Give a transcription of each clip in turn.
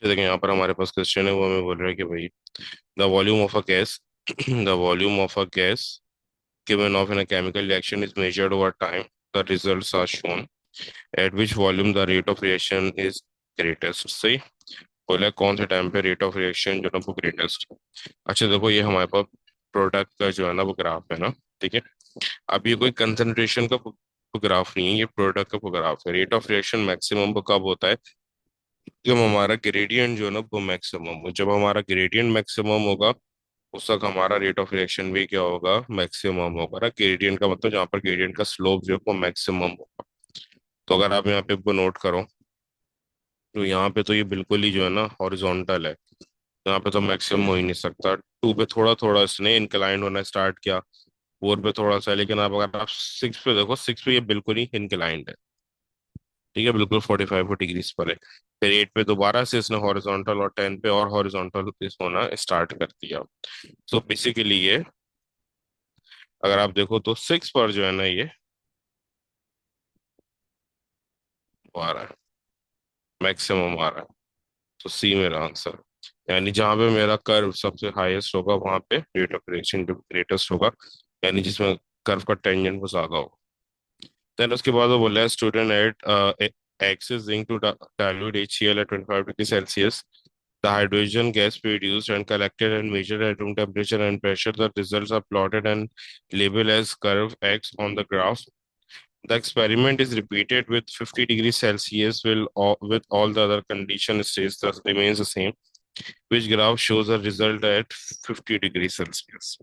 देखिए यहाँ पर हमारे पास क्वेश्चन है, वो हमें बोल रहा है कि भाई the volume of a gas the volume of a gas given off in a chemical reaction is measured over time. The results are shown. At which volume the rate of reaction is greatest. सही बोला है, कौन से time पे rate of reaction जो है ना वो ग्रेटेस्ट। अच्छा देखो, ये हमारे पास प्रोडक्ट का जो है ना वो ग्राफ है ना। ठीक है। अब ये कोई कंसंट्रेशन का ग्राफ नहीं है, ये प्रोडक्ट का ग्राफ है। रेट ऑफ रिएक्शन मैक्सिमम कब होता है? जब हमारा ग्रेडियंट जो है ना वो मैक्सिमम हो। जब हमारा ग्रेडियंट मैक्सिमम होगा उस वक्त हमारा रेट ऑफ रिएक्शन भी क्या होगा? मैक्सिमम होगा ना। ग्रेडियंट का मतलब जहाँ पर ग्रेडियंट का स्लोप जो है वो मैक्सिमम होगा। तो अगर आप यहाँ पे वो नोट करो, तो यहाँ पे तो ये बिल्कुल ही जो है ना हॉरिजॉन्टल है। यहाँ पे तो मैक्सिमम हो ही नहीं सकता। टू पे थोड़ा थोड़ा इसने इंक्लाइंड होना स्टार्ट किया, फोर पे थोड़ा सा है, लेकिन अब अगर आप सिक्स पे देखो, सिक्स पे ये बिल्कुल ही इंक्लाइंड है। ठीक है, बिल्कुल 45 डिग्रीज पर है। फिर एट पे दोबारा से इसने हॉरिजॉन्टल, और टेन पे और हॉरिजॉन्टल इस होना स्टार्ट कर दिया। सो बेसिकली ये, अगर आप देखो तो सिक्स पर जो है ना ये वो आ रहा है, मैक्सिमम आ रहा है। तो सी मेरा आंसर। यानी जहां पे मेरा कर्व सबसे हाईएस्ट होगा वहां पे रेट ऑफ रिएक्शन जो ग्रेटेस्ट होगा, यानी जिसमें कर्व का टेंजेंट वो ज्यादा होगा। देन उसके बाद वो बोला है student add excess zinc to dilute HCl at 25 degrees Celsius. The hydrogen gas produced and collected and measured at room temperature and pressure. The results are plotted and labeled as curve X on the graph. The experiment is repeated with 50 degrees Celsius with all the other condition stays thus remains the same. Which graph shows a result at 50 degrees Celsius?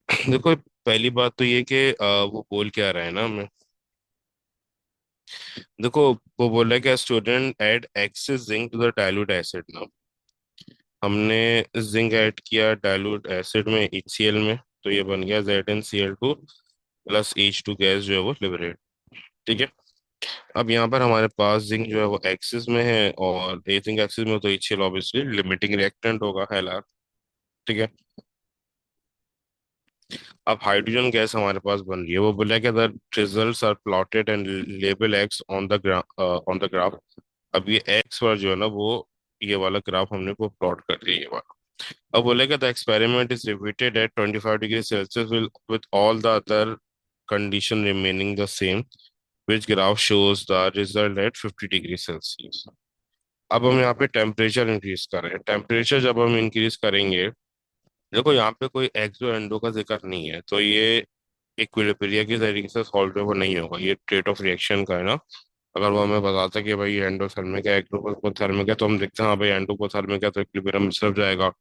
देखो, पहली बात तो ये कि वो बोल क्या रहा है ना हमें। देखो, वो बोल रहा है कि student add excess zinc to the dilute acid ना। हमने जिंक ऐड किया डाइल्यूट एसिड में, HCl में, तो ये बन गया ZnCl2 प्लस H2 गैस जो है वो लिबरेट। ठीक है। अब यहाँ पर हमारे पास जिंक जो है वो एक्सिस में है, और ए जिंक एक्सिस में, तो HCl ऑब्वियसली लिमिटिंग रिएक्टेंट होगा, है ला। ठीक है। अब हाइड्रोजन गैस हमारे पास बन रही है, वो बोला कि the results are plotted and label X on the graph. अब ये एक्स पर जो है ना वो ये वाला ग्राफ हमने वो प्लॉट कर दिया, ये वाला। अब बोलेगा the experiment is repeated at 25 degree Celsius with all the other condition remaining the same, which graph shows the result at 50 degree Celsius. अब हम यहाँ पे टेम्परेचर इंक्रीज कर रहे हैं। टेम्परेचर जब हम इंक्रीज करेंगे, देखो यहाँ पे कोई एक्सो एंडो का जिक्र नहीं है, तो ये इक्विलिब्रिया की तरीके से सॉल्व वो नहीं होगा। ये रेट ऑफ रिएक्शन का है ना। अगर वो हमें बताता कि भाई एंडोथर्मिक है, एक्टोथर्मिक है, तो हम देखते हैं हाँ भाई एंडोथर्मिक है तो इक्विलिब्रियम में सब जाएगा,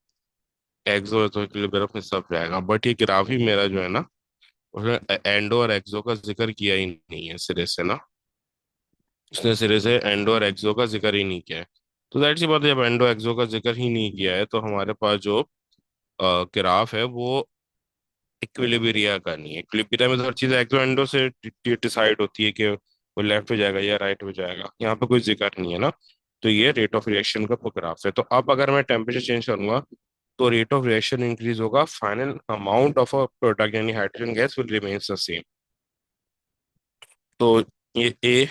एक्सो है तो इक्विलिब्रियम में सब जाएगा। बट ये ग्राफ ही मेरा जो है ना, उसने एंडो और एक्सो का जिक्र किया ही नहीं है सिरे से ना। उसने सिरे से एंडो और एक्सो का जिक्र ही नहीं किया है। तो जाहिर सी बात है, जब एंडो एक्सो का जिक्र ही नहीं किया है तो हमारे पास जो ग्राफ है वो इक्विलिब्रिया का नहीं है। इक्विलिब्रिया में तो हर चीज एक्सो एंडो से डिसाइड होती है कि वो लेफ्ट में जाएगा या राइट में जाएगा। यहाँ पे कोई जिक्र नहीं है ना। तो ये रेट ऑफ रिएक्शन का ग्राफ है। तो अब अगर मैं टेम्परेचर चेंज करूंगा तो रेट ऑफ रिएक्शन इंक्रीज होगा, final amount of a product यानी hydrogen gas will remains the same. तो ये ए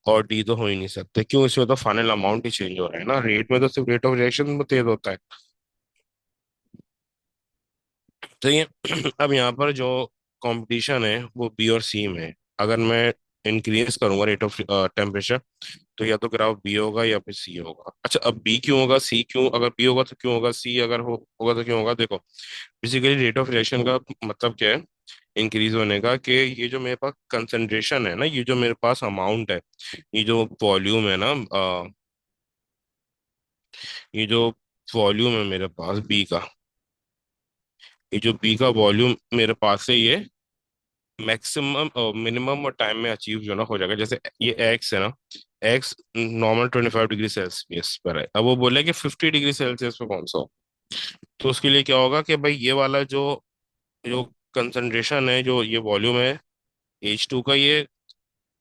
और डी तो हो ही नहीं सकते, क्यों? इसमें तो फाइनल अमाउंट ही चेंज हो रहा है ना, रेट में तो सिर्फ रेट ऑफ रिएक्शन में तेज होता है। तो ये अब यहाँ पर जो कंपटीशन है वो बी और सी में है। अगर मैं इंक्रीज करूंगा रेट ऑफ टेम्परेचर, तो या तो ग्राफ बी होगा या फिर सी होगा। अच्छा, अब बी क्यों होगा, सी क्यों? अगर बी होगा तो क्यों होगा, सी अगर होगा तो क्यों होगा? देखो, बेसिकली रेट ऑफ रिएक्शन का मतलब क्या है इंक्रीज होने का, कि ये जो मेरे पास कंसंट्रेशन है ना, ये जो मेरे पास अमाउंट है, ये जो वॉल्यूम है ना, ये जो वॉल्यूम है मेरे पास बी का, ये जो बी का वॉल्यूम मेरे पास है, ये मैक्सिमम मिनिमम और टाइम में अचीव जो ना हो जाएगा। जैसे ये एक्स है ना, एक्स नॉर्मल 25 डिग्री सेल्सियस पर है। अब वो बोले कि 50 डिग्री सेल्सियस पे कौन सा हो। तो उसके लिए क्या होगा कि भाई ये वाला जो जो कंसंट्रेशन है, जो ये वॉल्यूम है H2 का, ये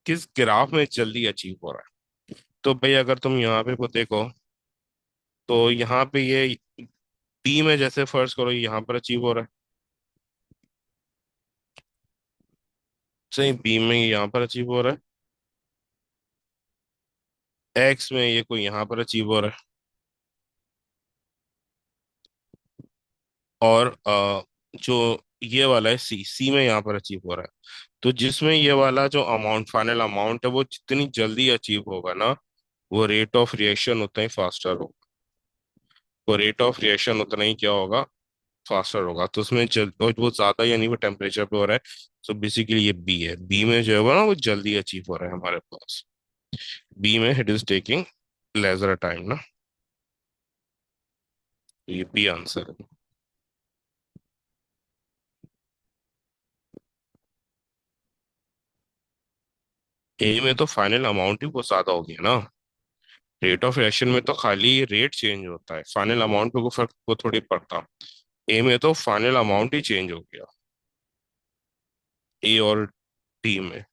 किस ग्राफ में जल्दी अचीव हो रहा है। तो भाई अगर तुम यहाँ पे को देखो, तो यहाँ पे ये डी में जैसे फर्ज करो यहाँ पर अचीव हो रहा है, सही बी में यहाँ पर अचीव हो रहा है, एक्स में ये कोई यहाँ पर अचीव हो रहा है, और जो ये वाला है सी, सी में यहाँ पर अचीव हो रहा है। तो जिसमें ये वाला जो अमाउंट, फाइनल अमाउंट है, वो जितनी जल्दी अचीव होगा ना, वो रेट ऑफ रिएक्शन उतना ही फास्टर होगा। वो रेट ऑफ रिएक्शन उतना ही क्या होगा, फास्टर होगा। तो उसमें और वो ज्यादा, यानी वो टेम्परेचर पे हो रहा है। तो बेसिकली ये बी है, बी में जो है वो ना वो जल्दी अचीव हो रहा है हमारे पास। बी में it is taking leisure time ना। तो ये बी आंसर है। ए में तो फाइनल अमाउंट ही बहुत ज्यादा हो गया ना। रेट ऑफ रिएक्शन में तो खाली रेट चेंज होता है, फाइनल अमाउंट पे कोई फर्क वो थोड़ी पड़ता। ए में तो फाइनल अमाउंट ही चेंज हो गया, ए और डी में।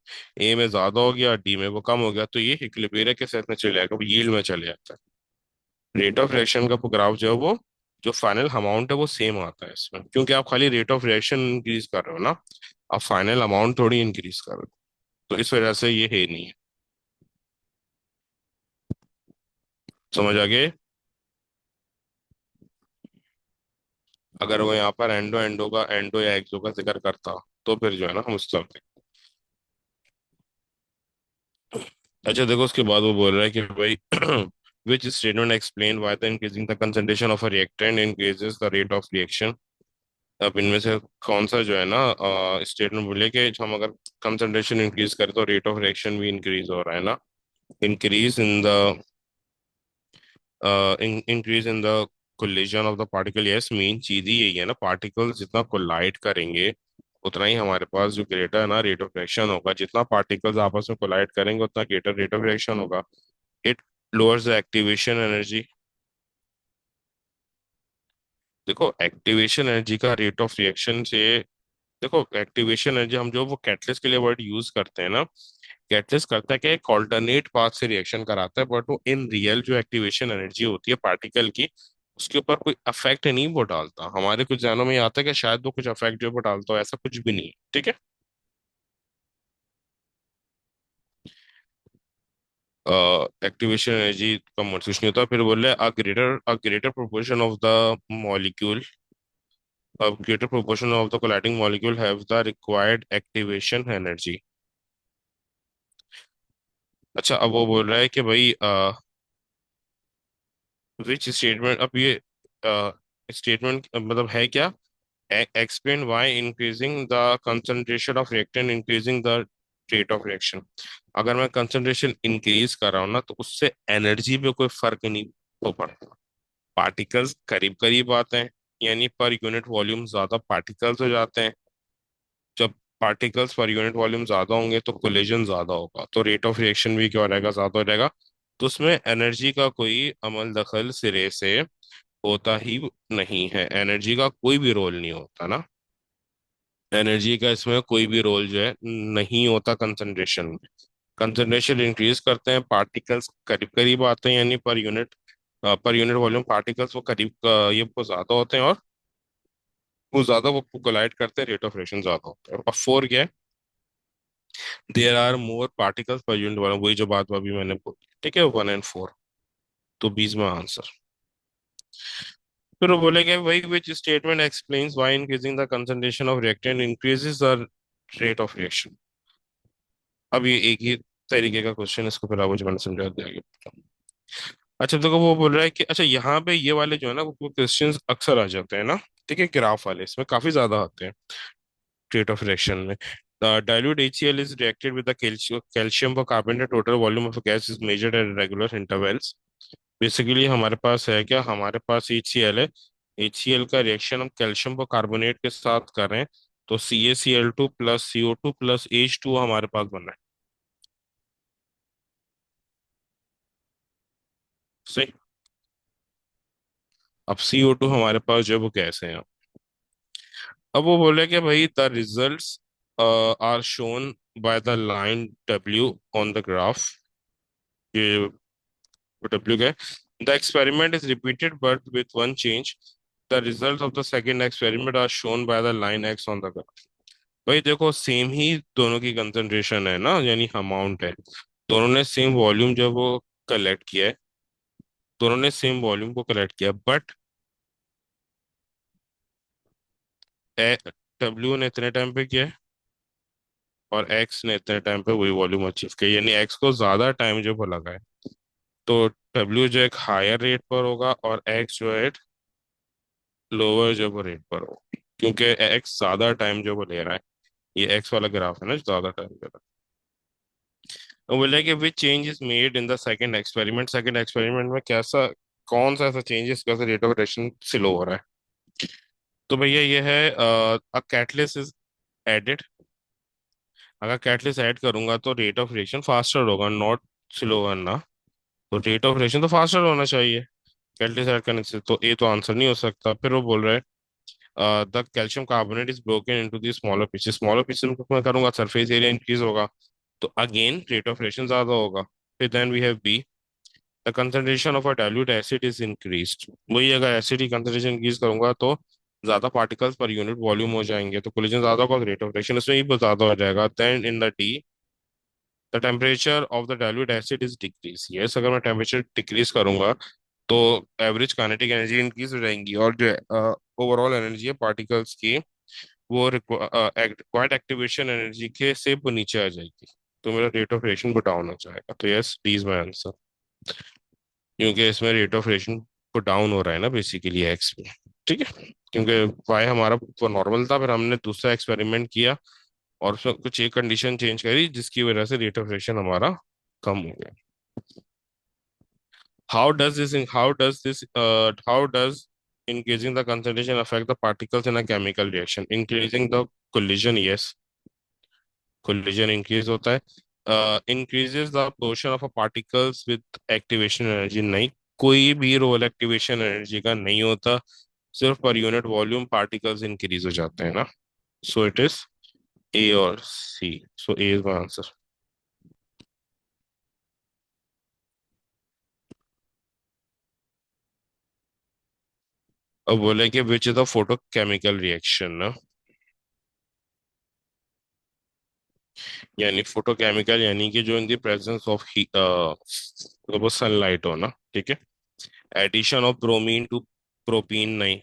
ए में ज्यादा हो गया, डी में वो कम हो गया, तो ये इक्विलिब्रियम के साथ में चले जाएगा, वो यील्ड में चले जाता है। रेट ऑफ रिएक्शन का ग्राफ जो है वो, जो फाइनल अमाउंट है वो सेम आता है इसमें, क्योंकि आप खाली रेट ऑफ रिएक्शन इंक्रीज कर रहे हो ना, आप फाइनल अमाउंट थोड़ी इंक्रीज कर रहे हो। तो इस वजह से ये है नहीं है। समझ आ गए? अगर वो यहाँ पर एंडो एंडो का, एंडो या एक्सो का जिक्र करता, तो फिर जो है ना हम उस तरफ। अच्छा देखो, उसके बाद वो बोल रहा है कि भाई which statement explain why the increasing the concentration of a reactant increases the rate of reaction। अब इनमें से कौन सा जो है ना स्टेटमेंट बोले कि हम अगर कंसंट्रेशन इंक्रीज करें तो रेट ऑफ रिएक्शन भी इंक्रीज हो रहा है ना। Increase in the increase in the collision of the particle, yes, main चीज ही यही है ना, पार्टिकल्स जितना कोलाइड करेंगे उतना ही हमारे पास जो ग्रेटर ना रेट ऑफ रिएक्शन होगा। जितना पार्टिकल्स आपस में कोलाइड करेंगे उतना ग्रेटर रेट ऑफ रिएक्शन होगा। It lowers the activation energy. देखो एक्टिवेशन एनर्जी का रेट ऑफ रिएक्शन से, देखो एक्टिवेशन एनर्जी हम जो वो कैटलिस्ट के लिए वर्ड यूज करते हैं ना, कैटलिस्ट करता है कि एक ऑल्टरनेट पाथ से रिएक्शन कराता है, बट वो इन रियल जो एक्टिवेशन एनर्जी होती है पार्टिकल की, उसके ऊपर कोई अफेक्ट नहीं वो डालता। हमारे कुछ जहनों में ये आता है कि शायद वो कुछ अफेक्ट जो वो डालता हो, ऐसा कुछ भी नहीं है, ठीक है। एक्टिवेशन एनर्जी का मतलब कुछ नहीं होता। फिर बोले a greater proportion of the molecule, a greater proportion of the colliding molecule have the required activation energy। अच्छा, अब वो बोल रहा है कि भाई विच स्टेटमेंट, अब ये स्टेटमेंट मतलब है क्या, explain why increasing the concentration of reactant increasing the rate of reaction. अगर मैं कंसंट्रेशन इंक्रीज कर रहा हूँ ना, तो उससे एनर्जी पे कोई फर्क नहीं हो पड़ता। पार्टिकल्स करीब करीब आते हैं, यानी पर यूनिट वॉल्यूम ज्यादा पार्टिकल्स हो जाते हैं। जब पार्टिकल्स पर यूनिट वॉल्यूम ज्यादा होंगे तो कोलिजन ज्यादा होगा, तो रेट ऑफ रिएक्शन भी क्या हो रहेगा, ज्यादा हो जाएगा। तो उसमें एनर्जी का कोई अमल दखल सिरे से होता ही नहीं है, एनर्जी का कोई भी रोल नहीं होता ना। एनर्जी का इसमें कोई भी रोल जो है नहीं होता कंसंट्रेशन में। कंसंट्रेशन इंक्रीज करते हैं, पार्टिकल्स करीब करीब आते हैं, यानी पर यूनिट वॉल्यूम पार्टिकल्स वो करीब ये वो ज्यादा होते हैं, और वो ज्यादा वो कोलाइड करते हैं, रेट ऑफ रिएक्शन ज्यादा होता है। और फोर क्या है, there are more particles per unit volume, वही जो बात अभी मैंने बोली, ठीक है, 1 और 4। तो 20 में आंसर। फिर वो बोलेंगे भाई which statement explains why increasing the concentration of reactant increases the rate of reaction. अब ये एक ही तरीके का क्वेश्चन, इसको फिर आप मुझे मैंने समझा दिया आगे। अच्छा देखो, वो बोल रहा है कि अच्छा यहाँ पे ये वाले जो है ना वो क्वेश्चंस अक्सर आ जाते हैं ना, ठीक है, ग्राफ वाले इसमें काफी ज्यादा आते हैं रेट ऑफ रिएक्शन में। dilute HCl is reacted with the calcium for carbonate, total volume of gas is measured at regular intervals। Basically हमारे पास है क्या, हमारे पास HCl है, HCl का रिएक्शन हम कैल्शियम को कार्बोनेट के साथ कर रहे हैं, तो CaCl2 plus CO2 plus H2 हमारे पास बना है। सही। अब CO2 हमारे पास जो है वो गैस है यहाँ। अब वो बोले कि भाई the results are shown by the line W on the graph. ये W का है। The experiment is repeated but with one change, the result of the second experiment are shown by the line X on the graph. भाई देखो, same ही दोनों की concentration है ना, यानी अमाउंट है, दोनों ने सेम वॉल्यूम जो है वो कलेक्ट किया है, दोनों ने सेम वॉल्यूम को कलेक्ट किया, बट डब्ल्यू ने इतने टाइम पे किया है और एक्स ने इतने टाइम पे वही वॉल्यूम अचीव किया, यानी एक्स को ज्यादा टाइम जो वो लगा है। तो डब्ल्यू जो एक हायर रेट पर होगा और एक्स जो है लोअर जो वो रेट पर होगा, क्योंकि एक्स ज्यादा टाइम जो वो ले रहा है। ये एक्स वाला ग्राफ है ना जो ज्यादा टाइम ले रहा है। तो बोला कि which change is made in the second experiment, second experiment में कैसा, कौन सा ऐसा चेंज है इसका रेट ऑफ रोटेशन स्लो हो रहा है। तो भैया ये है, अ कैटलिस्ट इज एडेड। अगर कैटलिस्ट ऐड करूंगा तो रेट ऑफ रिएक्शन फास्टर होगा, नॉट स्लो करना। तो रेट ऑफ रिएक्शन तो फास्टर होना चाहिए कैटलिस्ट ऐड करने से, तो ये तो आंसर नहीं हो सकता। फिर वो बोल रहा है the calcium carbonate is broken into the smaller pieces, smaller pieces में मैं करूंगा सरफेस एरिया इंक्रीज होगा, तो अगेन रेट ऑफ रिएक्शन ज्यादा होगा। फिर then we have B, the concentration of a dilute acid is increased. वही अगर एसिड की कंसंट्रेशन इंक्रीज करूंगा तो ज्यादा पार्टिकल्स पर यूनिट वॉल्यूम हो जाएंगे, तो कोलिजन ज्यादा होगा, रेट ऑफ रिएक्शन इसमें ही ज्यादा हो जाएगा। Then in the D, the temperature of the dilute acid is decrease. Yes, अगर मैं टेम्परेचर डिक्रीज करूंगा तो एवरेज काइनेटिक एनर्जी इंक्रीज हो जाएंगी, और जो ओवरऑल एनर्जी है पार्टिकल्स की वो रिक्वायर्ड एक्टिवेशन एनर्जी के से वो नीचे आ जाएगी, तो मेरा रेट ऑफ रिएक्शन को डाउन हो जाएगा। तो yes, D is my answer, क्योंकि इसमें रेट ऑफ रिएक्शन को डाउन हो रहा है ना बेसिकली एक्स में। ठीक है, क्योंकि वाई हमारा वो नॉर्मल था, फिर हमने दूसरा एक्सपेरिमेंट किया और उसमें कुछ एक कंडीशन चेंज करी जिसकी वजह से रेट ऑफ रिएक्शन हमारा कम हो गया। How does increasing the concentration affect the particles in a chemical reaction? Increasing the collision, yes, collision increase होता है। Increases the portion of a particles with activation energy, नहीं, कोई भी रोल एक्टिवेशन एनर्जी का नहीं होता, सिर्फ पर यूनिट वॉल्यूम पार्टिकल्स इंक्रीज हो जाते हैं ना। सो इट इज ए और C, so A is my answer. अब बोले कि which is the photochemical reaction ना, यानी फोटोकेमिकल यानी कि जो इन द प्रेजेंस ऑफ वो सनलाइट हो ना, ठीक है। Addition of bromine to propene, नहीं,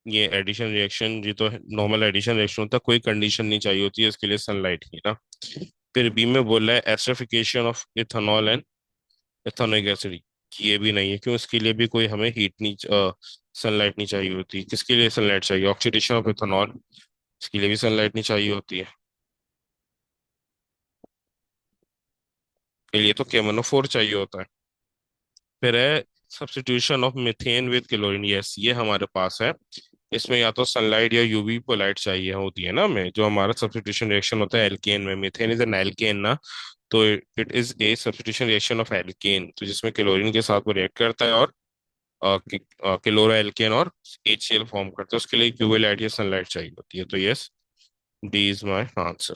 ये एडिशन रिएक्शन, ये तो नॉर्मल एडिशन रिएक्शन होता है, कोई कंडीशन नहीं चाहिए होती है इसके लिए सनलाइट की ना। फिर बी में बोल रहा है esterification of ethanol and ethanoic acid, ये भी नहीं है, क्यों, इसके लिए भी कोई हमें हीट नहीं, सनलाइट नहीं चाहिए होती। किसके लिए सनलाइट चाहिए, ऑक्सीडेशन ऑफ इथेनॉल, इसके लिए भी सनलाइट नहीं चाहिए होती है। के लिए तो केमोनोफोर चाहिए होता है। फिर है substitution of methane with chlorine, yes ये हमारे पास है। इसमें या तो सनलाइट या यूवी लाइट चाहिए होती है ना हमें, जो हमारा सब्स्टिट्यूशन रिएक्शन होता है एल्केन में, मीथेन इज एन एल्केन ना, तो it is A substitution reaction of alkene, तो जिसमें क्लोरीन के साथ वो रिएक्ट करता है और क्लोरो एल्केन और HCl फॉर्म करता है, उसके लिए यूवी लाइट या सनलाइट चाहिए होती है, तो yes, D is my answer.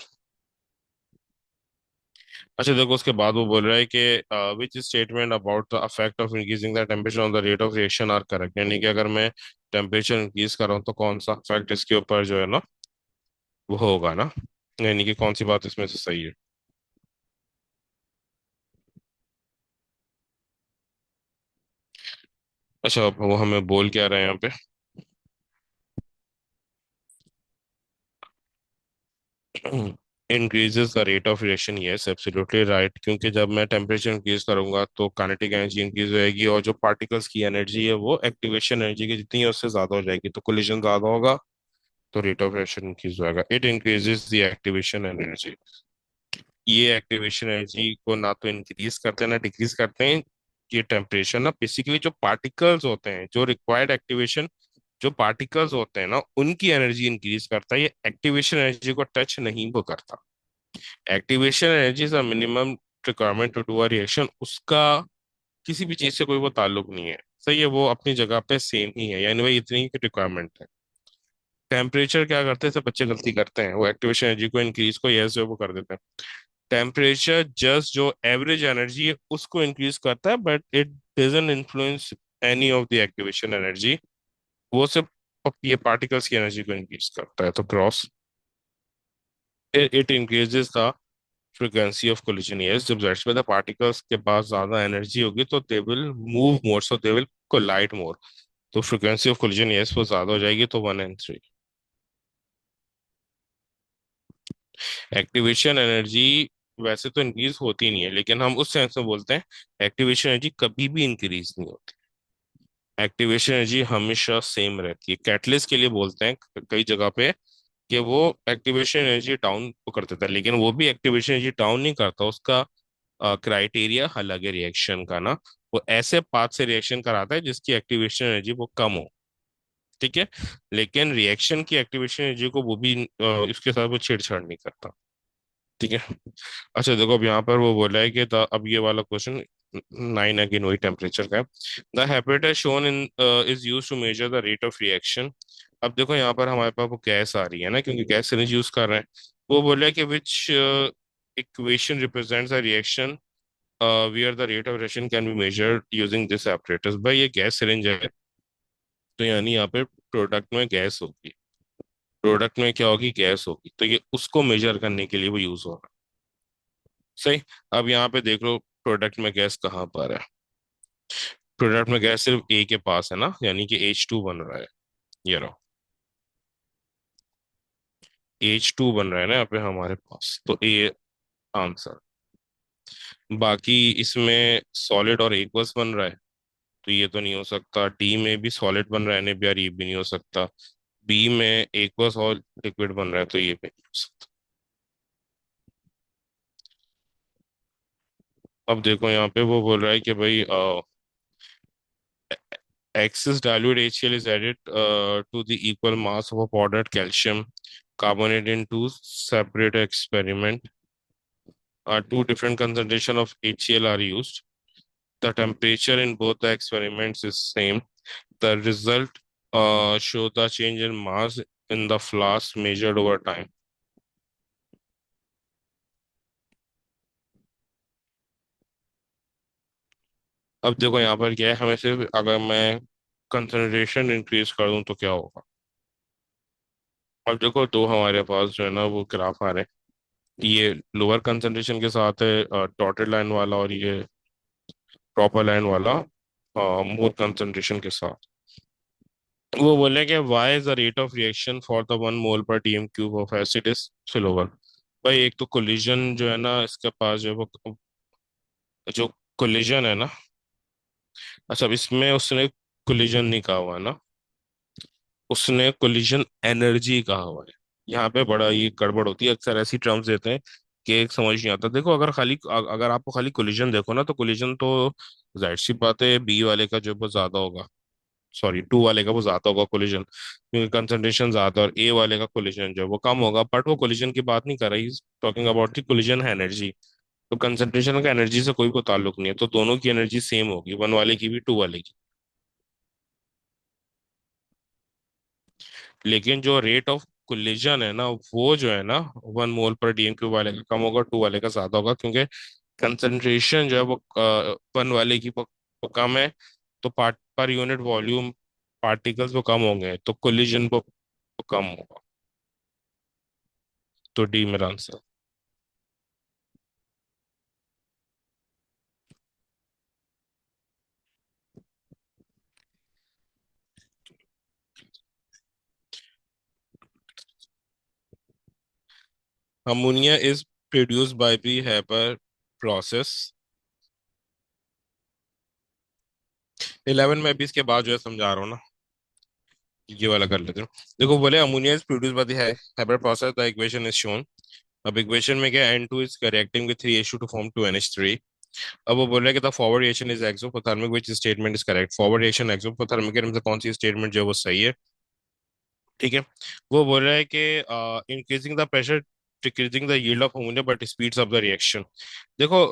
अच्छा देखो, उसके बाद वो बोल रहा है कि which statement about the effect of increasing the temperature on the rate of reaction are correct, यानी कि अगर मैं टेम्परेचर इंक्रीज कर रहा हूँ तो कौन सा अफेक्ट इसके ऊपर जो है ना वो होगा ना, यानी कि कौन सी बात इसमें से सही है। अच्छा, अब वो हमें बोल क्या रहे हैं यहाँ पे। Increases the rate of reaction, yes absolutely right, क्योंकि जब मैं टेम्परेचर इंक्रीज करूंगा तो काइनेटिक एनर्जी इंक्रीज होएगी, और जो पार्टिकल्स की एनर्जी है वो एक्टिवेशन एनर्जी की जितनी है उससे ज्यादा हो जाएगी, तो कोलिजन ज्यादा होगा, तो रेट ऑफ रिएक्शन इंक्रीज होगा। It increases the activation energy, ये एक्टिवेशन एनर्जी को ना तो इंक्रीज करते हैं ना डिक्रीज करते हैं। ये टेम्परेचर ना बेसिकली जो पार्टिकल्स होते हैं, जो रिक्वायर्ड एक्टिवेशन, जो पार्टिकल्स होते हैं ना उनकी एनर्जी इंक्रीज करता है, ये एक्टिवेशन एनर्जी को टच नहीं वो करता। Activation energy is a minimum requirement to do a reaction, उसका किसी भी चीज से कोई वो ताल्लुक नहीं है, सही है, वो अपनी जगह पे सेम ही है, यानी वही इतनी ही रिक्वायरमेंट है। टेम्परेचर क्या करते हैं, सब बच्चे गलती करते हैं, वो एक्टिवेशन एनर्जी को इंक्रीज को यस जो वो कर देते हैं। टेम्परेचर जस्ट जो एवरेज एनर्जी है उसको इंक्रीज करता है, but it doesn't influence any of the activation energy, वो सिर्फ ये पार्टिकल्स की एनर्जी को इंक्रीज करता है, तो क्रॉस, इट इंक्रीजेस था। फ्रीक्वेंसी ऑफ कोलिजन, यस, जब दैट्स में द पार्टिकल्स के पास ज्यादा एनर्जी होगी तो they will move more, so they will collide more. तो फ्रीक्वेंसी ऑफ कोलिजन, यस, वो ज्यादा हो जाएगी, तो 1 and 3। एक्टिवेशन एनर्जी वैसे तो इंक्रीज होती नहीं है, लेकिन हम उस सेंस में बोलते हैं एक्टिवेशन एनर्जी कभी भी इंक्रीज नहीं होती। एक्टिवेशन एनर्जी हमेशा सेम रहती है। कैटलिस्ट के लिए बोलते हैं कई जगह पे कि वो एक्टिवेशन एनर्जी डाउन कर देता है, लेकिन वो भी एक्टिवेशन एनर्जी डाउन नहीं करता, उसका क्राइटेरिया अलग है रिएक्शन का ना। वो ऐसे पाथ से रिएक्शन कराता है जिसकी एक्टिवेशन एनर्जी वो कम हो, ठीक है। लेकिन रिएक्शन की एक्टिवेशन एनर्जी को वो भी इसके साथ वो छेड़छाड़ नहीं करता, ठीक है। अच्छा देखो, अब यहाँ पर वो बोला है कि अब ये वाला क्वेश्चन 9 अगेन वही टेम्परेचर का है। The habit shown in is use to measure the rate of reaction. अब देखो यहाँ पर हमारे पास वो गैस आ रही है ना, क्योंकि गैस सिलेंडर यूज कर रहे हैं। वो बोला है कि विच equation represents a reaction where the rate of reaction can be measured using this apparatus। भाई ये गैस सिलेंडर है, तो यानी यहाँ पे प्रोडक्ट में गैस होगी, प्रोडक्ट में क्या होगी, गैस होगी, तो ये उसको मेजर करने के लिए वो यूज हो रहा है, सही। अब यहाँ पे देख लो प्रोडक्ट में गैस कहाँ पर है। प्रोडक्ट में गैस सिर्फ ए के पास है ना, यानी कि H2 बन रहा है, ये रहो, H2 बन रहा है ना यहाँ पे हमारे पास, तो ए आंसर। बाकी इसमें सॉलिड और एक्वस बन रहा है, तो ये तो नहीं हो सकता। डी में भी सॉलिड बन रहा है ना यार, ये भी नहीं हो सकता। बी में एक्वस और लिक्विड बन रहा है, तो ये भी नहीं हो सकता। अब देखो यहाँ पे वो बोल रहा है कि भाई excess dilute HCl is added to the equal mass of a powdered calcium carbonate in two separate experiment. Two different concentration of HCl are used. The temperature in both the experiments is same. The result show the change in mass in the flask measured over time. अब देखो यहाँ पर क्या है, हमें सिर्फ अगर मैं कंसंट्रेशन इंक्रीज कर दूं तो क्या होगा। अब देखो दो हमारे पास जो है ना वो ग्राफ आ रहे हैं, ये लोअर कंसंट्रेशन के साथ है डॉटेड लाइन वाला, और ये प्रॉपर लाइन वाला मोर कंसंट्रेशन के साथ। वो बोले कि why is the rate of reaction for the 1 मोल पर TM cube of acid is slower. भाई एक तो कोलिजन जो है ना इसके पास जो है वो, जो कोलिजन है ना, अच्छा अब इसमें उसने कोलिजन नहीं कहा हुआ है ना, उसने कोलिजन एनर्जी कहा हुआ है। यहाँ पे बड़ा ये गड़बड़ होती है, अक्सर ऐसी टर्म्स देते हैं कि एक समझ नहीं आता। देखो अगर खाली अगर आपको खाली कोलिजन देखो ना, तो कोलिजन तो जाहिर सी बात है बी वाले का जो है वो ज्यादा होगा, सॉरी टू वाले का वो ज्यादा होगा कोलिजन, क्योंकि कंसंट्रेशन ज्यादा, और ए वाले का कोलिजन जो है वो कम होगा। बट वो कोलिजन की बात नहीं कर रही, टॉकिंग अबाउट द कोलिजन है एनर्जी। तो कंसंट्रेशन का एनर्जी से कोई को ताल्लुक नहीं है, तो दोनों की एनर्जी सेम होगी, वन वाले की भी टू वाले की। लेकिन जो रेट ऑफ कोलिजन है ना, वो जो है ना 1 मोल पर डीएम क्यूब वाले का कम होगा, टू वाले का ज्यादा होगा, क्योंकि कंसंट्रेशन जो है वो वन वाले की वो कम है, तो पार्ट पर यूनिट वॉल्यूम पार्टिकल्स वो कम होंगे, तो कोलिजन वो कम होगा। तो डी मेरा answer. Ammonia is produce by the Haber process. 11 में भी इसके बाद जो है समझा रहा हूँ ना, ये वाला कर लेते हैं। देखो बोले ammonia is produce by the Haber process, the equation is shown. अब इक्वेशन में क्या, N2 is reacting with 3H2 to form 2NH3। अब वो बोल रहा है कि the forward reaction is exothermic, which statement is correct. Forward reaction exothermic है, मतलब कौन सी स्टेटमेंट जो है वो सही है, ठीक है। वो बोल रहा है कि increasing the pressure decreasing the yield of ammonia but speeds up the reaction. देखो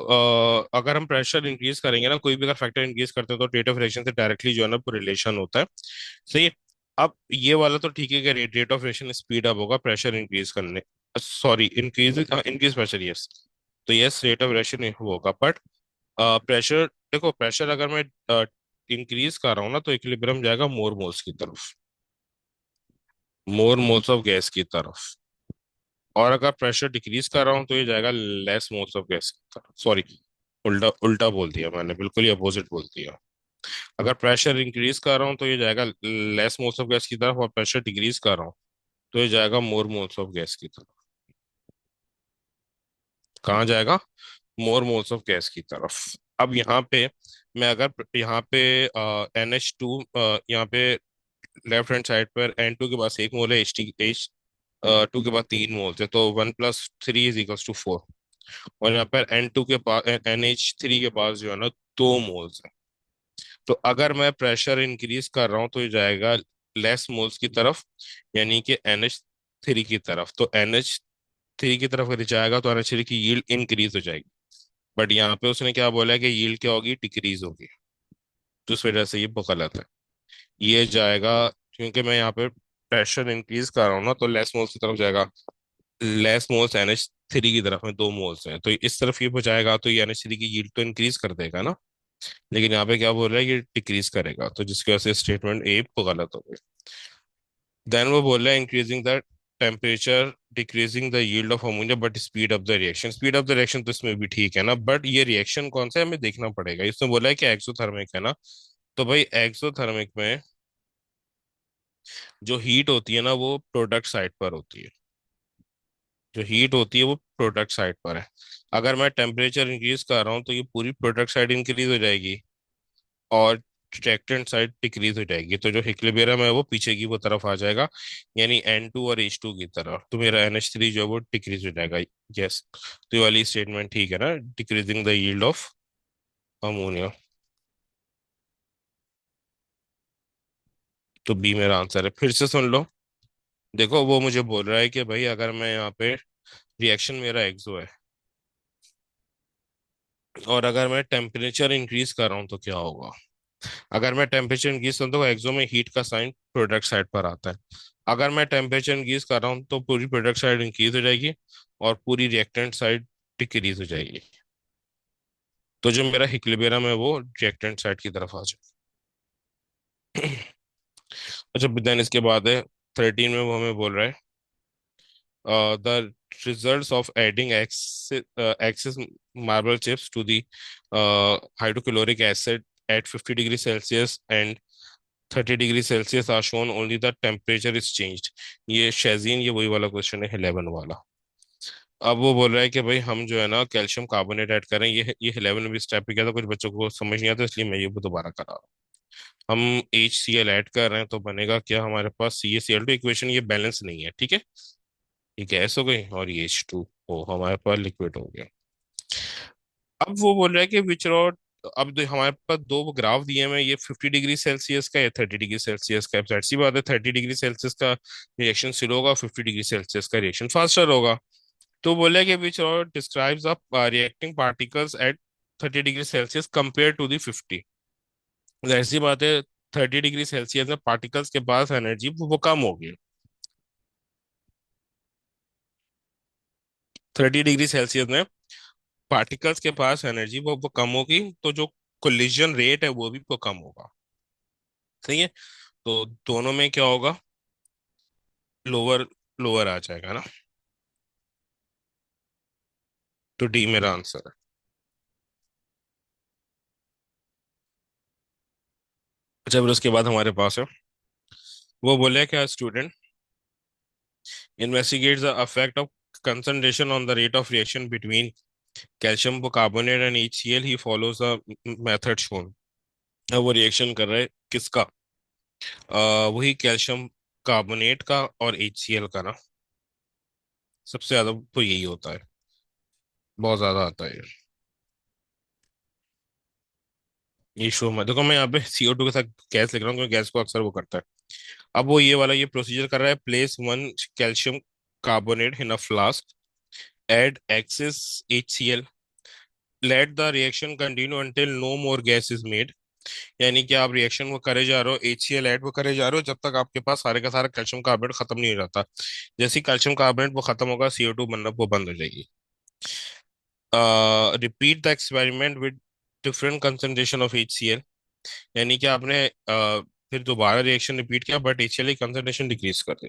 अगर हम प्रेशर इंक्रीज करेंगे ना, कोई भी अगर फैक्टर इंक्रीज करते हैं, तो रेट ऑफ रिएक्शन से डायरेक्टली जो है ना रिलेशन होता है, सही है। अब ये वाला तो ठीक है कि rate of reaction speed up होगा प्रेशर इंक्रीज करने, sorry increase increase pressure, yes. तो यस रेट ऑफ रिएक्शन होगा, बट प्रेशर, देखो प्रेशर अगर मैं इंक्रीज कर रहा हूँ ना, तो इक्विलिब्रियम जाएगा मोर मोल्स की तरफ, मोर मोल्स ऑफ गैस की तरफ। और अगर प्रेशर डिक्रीज कर रहा हूँ तो ये जाएगा लेस मोल्स ऑफ गैस की तरफ। सॉरी, उल्टा उल्टा बोल दिया मैंने, बिल्कुल ही अपोजिट बोल दिया। अगर प्रेशर इंक्रीज कर रहा हूँ तो ये जाएगा लेस मोल्स ऑफ गैस की तरफ, और प्रेशर डिक्रीज कर रहा हूँ तो ये जाएगा मोर मोल्स ऑफ गैस की तरफ। कहाँ जाएगा? मोर मोल्स ऑफ गैस की तरफ। अब यहाँ पे मैं अगर यहाँ पे NH2, यहाँ पे लेफ्ट हैंड साइड पर N2 के पास 1 मोल है, H2 के बाद 3 मोल्स है, तो 1 + 3 = 4। और यहाँ पर N2 के पास, NH3 के पास जो है ना 2 मोल्स है। तो अगर मैं प्रेशर इंक्रीज कर रहा हूँ तो ये जाएगा लेस मोल्स की तरफ, यानी कि NH3 की तरफ। तो NH3 की तरफ अगर जाएगा तो NH3 की यील्ड इंक्रीज हो जाएगी। बट यहाँ पे उसने क्या बोला है कि यील्ड क्या होगी? डिक्रीज होगी। तो उस वजह से ये गलत है। ये जाएगा, क्योंकि मैं यहाँ पे प्रेशर इंक्रीज कर रहा हूँ ना, तो लेस मोल्स की तरफ जाएगा। लेस मोल्स NH3 की तरफ में 2 मोल्स हैं, तो इस तरफ ये बचाएगा, तो ये NH3 की यील्ड तो इंक्रीज कर देगा ना। लेकिन यहाँ पे क्या बोल रहा है? ये डिक्रीज करेगा, तो जिसकी वजह से स्टेटमेंट ए गलत हो गई। देन वो बोल रहा है increasing the temperature decreasing the yield of ammonia but speed up the reaction. Speed up the reaction तो इसमें भी ठीक है ना, बट ये रिएक्शन कौन सा है हमें देखना पड़ेगा। इसमें बोला है कि एक्सोथर्मिक है ना, तो भाई एक्सोथर्मिक में जो हीट होती है ना वो प्रोडक्ट साइड पर होती है। जो हीट होती है वो प्रोडक्ट साइड पर है। अगर मैं टेम्परेचर इंक्रीज कर रहा हूँ तो ये पूरी प्रोडक्ट साइड इंक्रीज हो जाएगी, और रिएक्टेंट साइड डिक्रीज हो जाएगी। तो जो इक्विलिब्रियम है वो पीछे की वो तरफ आ जाएगा, यानी N2 और H2 की तरफ। तो मेरा NH3 जो है वो डिक्रीज हो जाएगा। यस, तो ये वाली स्टेटमेंट ठीक है ना, decreasing the yield of ammonia. तो बी मेरा आंसर है। फिर से सुन लो। देखो वो मुझे बोल रहा है कि भाई अगर मैं यहाँ पे रिएक्शन मेरा एक्सो है, और अगर मैं टेम्परेचर इंक्रीज कर रहा हूँ तो क्या होगा। अगर मैं टेम्परेचर इंक्रीज करूँ तो एक्सो में हीट का साइन प्रोडक्ट साइड पर आता है। अगर मैं टेम्परेचर इंक्रीज कर रहा हूँ तो पूरी प्रोडक्ट साइड इंक्रीज हो जाएगी, और पूरी रिएक्टेंट साइड डिक्रीज हो जाएगी। तो जो मेरा इक्विलिब्रियम है वो रिएक्टेंट साइड की तरफ आ जाए। अच्छा, देन इसके बाद है 13 में, वो हमें बोल रहा है the results of adding excess marble chips to the hydrochloric acid at 50 degrees Celsius and 30 degrees Celsius are shown only the temperature is changed। ये शेजीन, ये वही वाला क्वेश्चन है 11 वाला। अब वो बोल रहा है कि भाई हम जो है ना कैल्शियम कार्बोनेट ऐड करें। ये 11 में भी स्टेप पे किया था, कुछ बच्चों को समझ नहीं आता, इसलिए मैं ये दोबारा करा रहा हूँ। हम HCl ऐड कर रहे हैं तो बनेगा क्या हमारे पास? CaCl2 इक्वेशन ये बैलेंस नहीं है, ठीक है। ये गैस हो गई और ये H2 ओ हमारे पास लिक्विड हो गया। अब वो बोल रहा है कि विच रॉड, अब हमारे पास दो ग्राफ दिए हैं, ये 50 डिग्री सेल्सियस का या 30 डिग्री सेल्सियस का। अब जाहिर सी बात है 30 डिग्री सेल्सियस का रिएक्शन स्लो होगा, 50 डिग्री सेल्सियस का रिएक्शन फास्टर होगा। तो बोला है कि which rod describes the reacting particles at 30 degree Celsius compare to the 50। जाहिर सी बात है 30 डिग्री सेल्सियस में पार्टिकल्स के पास एनर्जी वो कम होगी। 30 डिग्री सेल्सियस में पार्टिकल्स के पास एनर्जी वो कम होगी, तो जो कोलिजन रेट है वो भी वो कम होगा। सही है। तो दोनों में क्या होगा? लोअर लोअर आ जाएगा ना। तो डी मेरा आंसर है। अच्छा, फिर उसके बाद हमारे पास है, वो बोले क्या student investigates the effect of concentration on the rate of reaction between calcium carbonate and HCl, he follows the method shown। अब वो रिएक्शन कर रहा है किसका? वही कैल्शियम कार्बोनेट का और HCl का ना। सबसे ज्यादा तो यही होता है, बहुत ज्यादा आता है ये शो में। देखो मैं यहाँ पे CO2 के साथ गैस लिख रहा हूँ क्योंकि गैस को अक्सर वो करता है। अब वो ये वाला ये प्रोसीजर कर रहा है। Place 1 calcium carbonate in a flask, add excess HCl, let the reaction continue until no more gas is made. यानी कि आप रिएक्शन को करे जा रहे हो, HCl ऐड वो करे जा रहे हो, जब तक आपके पास सारे का सारा कैल्शियम कार्बोनेट खत्म नहीं हो जाता। जैसे ही कैल्शियम कार्बोनेट वो खत्म होगा, CO2 बनना वो बंद हो जाएगी। Repeat the experiment with different concentration of HCl। यानी कि आपने फिर दोबारा रिएक्शन रिपीट किया, बट HCl की कंसंट्रेशन डिक्रीज कर दी।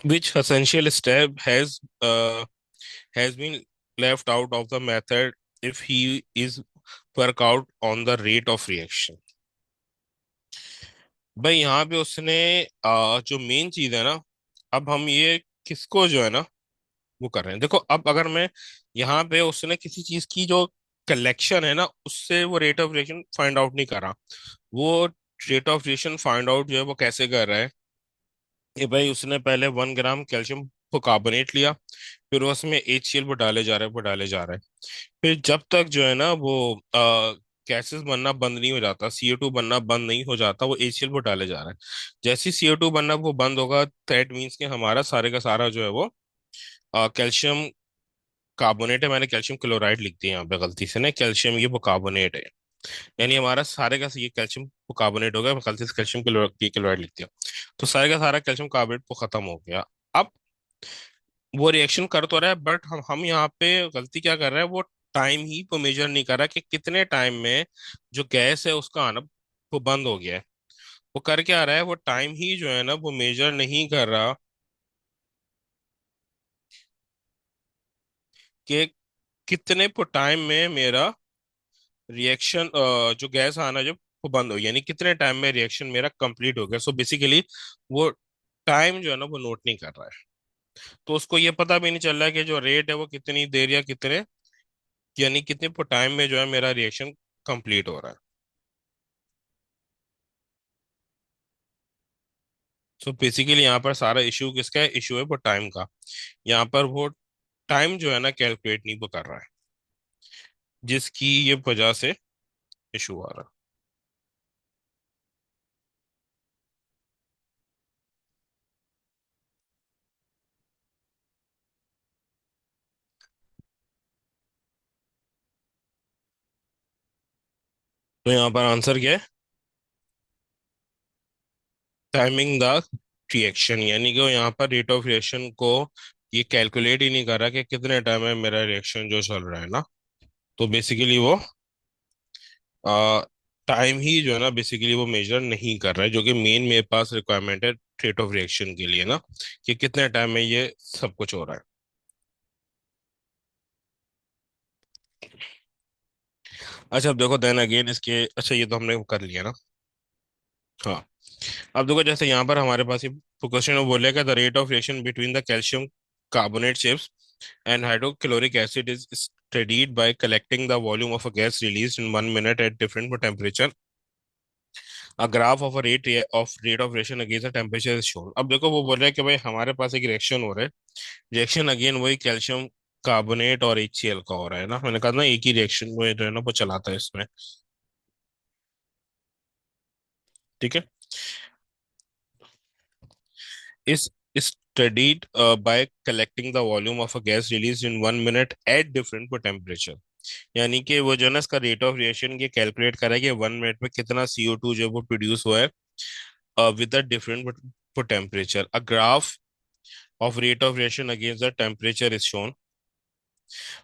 which essential step has been left out of the method if he is work out on the rate of reaction। भाई यहाँ पे उसने जो मेन चीज है ना, अब हम ये किसको जो है ना वो कर रहे हैं। देखो अब अगर मैं यहाँ पे उसने किसी चीज की जो कलेक्शन है ना उससे वो rate of reaction find out नहीं कर रहा। वो rate of reaction find out जो है वो कैसे कर रहा है कि भाई उसने पहले 1 ग्राम कैल्शियम को कार्बोनेट लिया, फिर उसमें HCl वो डाले जा रहा है, वो डाले जा रहा है। फिर जब तक जो है ना वो गैसेस बनना बंद नहीं हो जाता, CO2 बनना बंद नहीं हो जाता, वो HCl वो डाले जा रहा है। जैसे ही CO2 बनना वो बंद होगा, दैट मीन्स कि हमारा सारे का सारा जो है वो कैल्शियम कार्बोनेट है। मैंने कैल्शियम क्लोराइड लिख दिया यहाँ पे गलती से, ना कैल्शियम ये वो कार्बोनेट है। यानी हमारा सारे का ये कैल्शियम वो कार्बोनेट हो गया, मैं गलती से कैल्शियम क्लोराइड लिख दिया। तो सारे का सारा कैल्शियम कार्बोनेट वो खत्म हो गया। अब वो रिएक्शन कर तो रहा है, बट हम यहाँ पे गलती क्या कर रहे हैं, वो टाइम ही को मेजर नहीं कर रहा कि कितने टाइम में जो गैस है उसका आना वो बंद हो गया है। वो कर क्या रहा है, वो टाइम ही जो है ना वो मेजर नहीं कर रहा कि कितने टाइम में मेरा रिएक्शन जो गैस आना जो वो बंद हो, यानी कितने टाइम में रिएक्शन मेरा कंप्लीट हो गया। सो बेसिकली वो टाइम जो है ना वो नोट नहीं कर रहा है। तो उसको ये पता भी नहीं चल रहा है कि जो रेट है वो कितनी देर या कितने, यानी कितने टाइम में जो है मेरा रिएक्शन कंप्लीट हो रहा है। सो बेसिकली यहाँ पर सारा इशू किसका है, इशू है वो टाइम का। यहाँ पर वो टाइम जो है ना कैलकुलेट नहीं वो कर रहा है, जिसकी ये वजह से इशू आ रहा है। तो यहाँ पर आंसर क्या है, टाइमिंग द रिएक्शन। यानी कि वो यहाँ पर रेट ऑफ रिएक्शन को ये कैलकुलेट ही नहीं कर रहा कि कितने टाइम में मेरा रिएक्शन जो चल रहा है ना। तो बेसिकली वो टाइम ही जो है ना बेसिकली वो मेजर नहीं कर रहा है, जो कि मेन मेरे पास रिक्वायरमेंट है रेट ऑफ रिएक्शन के लिए ना, कि कितने टाइम में ये सब कुछ हो रहा है। अच्छा अब देखो देन अगेन इसके, अच्छा ये तो हमने कर लिया ना। हाँ अब देखो जैसे यहाँ पर हमारे पास ये क्वेश्चन में बोलेगा the rate of reaction between the calcium carbonate chips and hydrochloric acid is studied by collecting the volume of a gas released in 1 minute at different temperature। A graph of a rate of reaction against the temperature is shown। अब देखो वो बोल रहा है कि भाई हमारे पास एक रिएक्शन हो रहा है, रिएक्शन अगेन वही कैल्शियम कार्बोनेट और HCl का हो रहा है ना। मैंने कहा ना एक ही रिएक्शन में जो है ना वो चलाता है इसमें। ठीक है। is studied by collecting the volume of a gas released in 1 minute at different temperature। यानी कि वो जो है ना इसका रेट ऑफ रिएक्शन ये कैलकुलेट करा है कि 1 मिनट में कितना CO2 जो है वो प्रोड्यूस हुआ है with the different temperature. A graph of rate of reaction against the temperature is shown.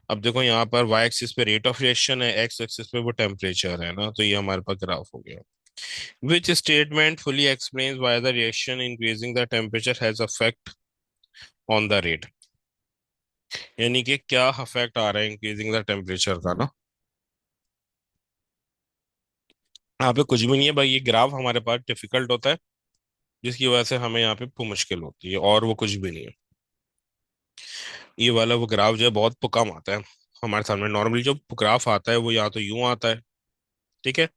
अब देखो यहाँ पर वाई एक्सिस पे रेट ऑफ रिएक्शन है, एक्स एक्सिस पे वो टेम्परेचर है ना, तो ये हमारे पास ग्राफ हो गया। विच statement fully explains why the reaction increasing the temperature has affect on the rate. यानी कि क्या इफेक्ट आ रहा है इंक्रीजिंग द टेम्परेचर का ना। यहाँ पे कुछ भी नहीं है भाई, ये ग्राफ हमारे पास डिफिकल्ट होता है जिसकी वजह से हमें यहाँ पे मुश्किल होती है, और वो कुछ भी नहीं है। ये वाला वो ग्राफ जो है बहुत कम आता है हमारे सामने। नॉर्मली जो ग्राफ आता है वो या तो यूं आता है, ठीक है,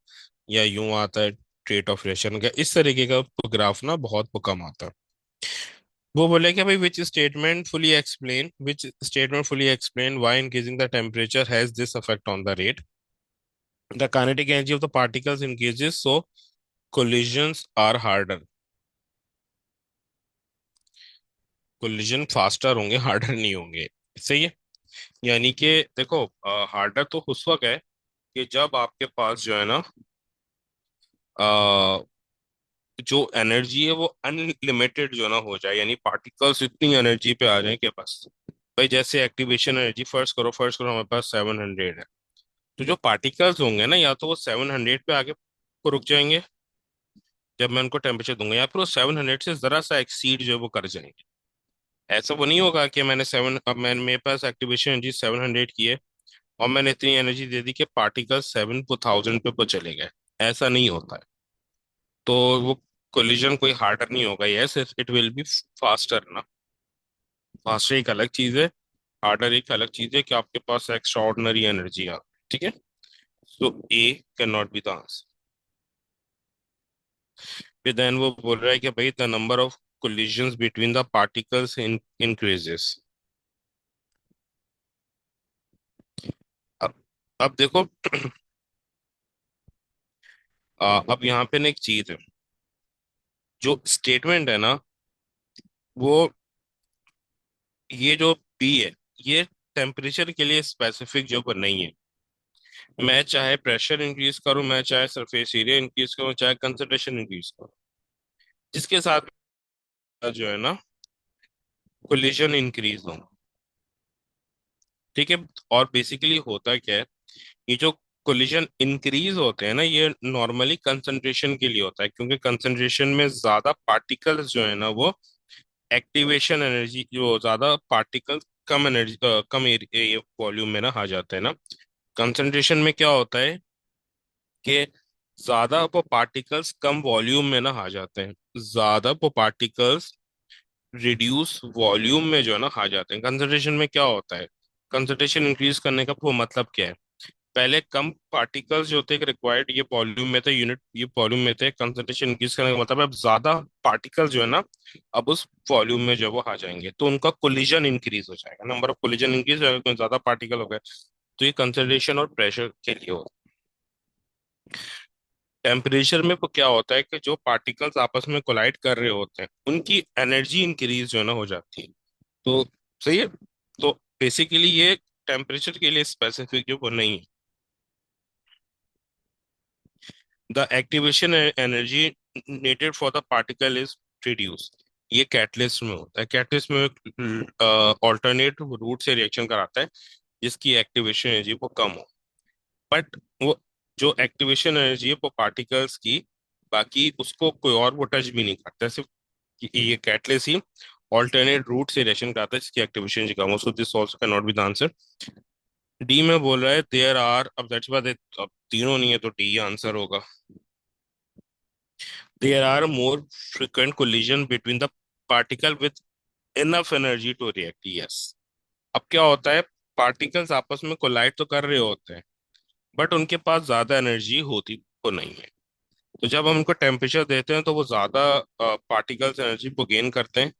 या यूं आता है रेट ऑफ रिएक्शन का। इस तरीके का ग्राफ ना बहुत कम आता है। वो बोले कि भाई which statement fully explain why increasing the temperature has this effect on the rate. The kinetic energy of the particles increases so collisions are harder. Collision faster होंगे, हार्डर नहीं होंगे। सही है। यानी कि देखो हार्डर तो उस वक्त है कि जब आपके पास जो है ना अ, जो एनर्जी है वो अनलिमिटेड जो ना हो जाए, यानी पार्टिकल्स इतनी एनर्जी पे आ जाए कि बस। भाई जैसे एक्टिवेशन एनर्जी फर्स्ट करो हमारे पास 700 है। तो जो पार्टिकल्स होंगे ना या तो वो 700 पे आके को रुक जाएंगे जब मैं उनको टेम्परेचर दूंगा, या फिर वो 700 से जरा सा एक्सीड जो है वो कर जाएंगे। ऐसा वो नहीं होगा कि मैंने सेवन, अब मैंने मेरे पास एक्टिवेशन एनर्जी 700 की है और मैंने इतनी एनर्जी दे दी कि पार्टिकल 7,000 पे चले गए। ऐसा नहीं होता है। तो वो कोलिजन कोई हार्डर नहीं होगा। Yes, it will be faster ना। फास्टर एक अलग चीज है, हार्डर एक अलग चीज है कि आपके पास एक्स्ट्रा ऑर्डिनरी एनर्जी आ। ठीक है। So A cannot be the answer. फिर देन वो बोल रहा है कि भाई the number of collisions between the particles increases। अब अब देखो, अब यहाँ पे ना एक चीज है, जो स्टेटमेंट है ना, वो ये जो पी है, ये टेम्परेचर के लिए स्पेसिफिक जो नहीं है। मैं चाहे प्रेशर इंक्रीज करूं, मैं चाहे सरफेस एरिया इंक्रीज करूं, चाहे कंसंट्रेशन इंक्रीज करूं, जिसके साथ जो है ना कोलिजन इंक्रीज हो। ठीक है। और बेसिकली होता क्या है, ये जो कोलिजन इंक्रीज होते हैं ना, ये नॉर्मली कंसंट्रेशन के लिए होता है, क्योंकि कंसंट्रेशन में ज्यादा पार्टिकल्स जो है ना वो एक्टिवेशन एनर्जी, जो ज्यादा पार्टिकल्स कम एनर्जी कम वॉल्यूम में ना आ जाते हैं ना। कंसंट्रेशन में क्या होता है कि ज्यादा वो पार्टिकल्स कम वॉल्यूम में ना आ जाते हैं, ज्यादा वो पार्टिकल्स रिड्यूस वॉल्यूम में जो है ना आ जाते हैं। कंसंट्रेशन में क्या होता है, कंसंट्रेशन इंक्रीज करने का वो मतलब क्या है, पहले कम पार्टिकल्स जो थे रिक्वायर्ड ये वॉल्यूम में थे, यूनिट ये वॉल्यूम में थे, कंसंट्रेशन इंक्रीज करने का मतलब है अब ज्यादा पार्टिकल्स जो है ना अब उस वॉल्यूम में जो वो आ जाएंगे, तो उनका कोलिजन इंक्रीज हो जाएगा, नंबर ऑफ कोलिजन इंक्रीज हो जाएगा क्योंकि ज्यादा पार्टिकल हो गए। तो ये कंसंट्रेशन और प्रेशर के लिए हो। टेम्परेचर में वो क्या होता है कि जो पार्टिकल्स आपस में कोलाइड कर रहे होते हैं उनकी एनर्जी इंक्रीज जो है ना हो जाती है। तो सही है। तो बेसिकली ये टेम्परेचर के लिए स्पेसिफिक जो वो नहीं है। The activation energy needed for the particle is reduce. ये कैटलिस्ट में होता है। कैटलिस्ट में ऑल्टरनेट रूट से रिएक्शन कराता है जिसकी एक्टिवेशन एनर्जी वो कम हो। बट वो जो एक्टिवेशन एनर्जी है वो पार्टिकल्स की, बाकी उसको कोई और वो टच भी नहीं करता, सिर्फ ये कैटलिस्ट ही ऑल्टरनेट रूट से रिएक्शन कराता है जिसकी एक्टिवेशन एनर्जी कम हो। So this also can not be the answer. D में बोल रहा है देयर आर, अब दैट्स बात है, अब तीनों नहीं है तो डी आंसर होगा। There are more frequent collision between the particle with enough energy to react. Yes. अब क्या होता है, पार्टिकल्स आपस में कोलाइड तो कर रहे होते हैं बट उनके पास ज्यादा एनर्जी होती तो नहीं है। तो जब हम उनको टेम्परेचर देते हैं तो वो ज्यादा पार्टिकल्स एनर्जी को गेन करते हैं।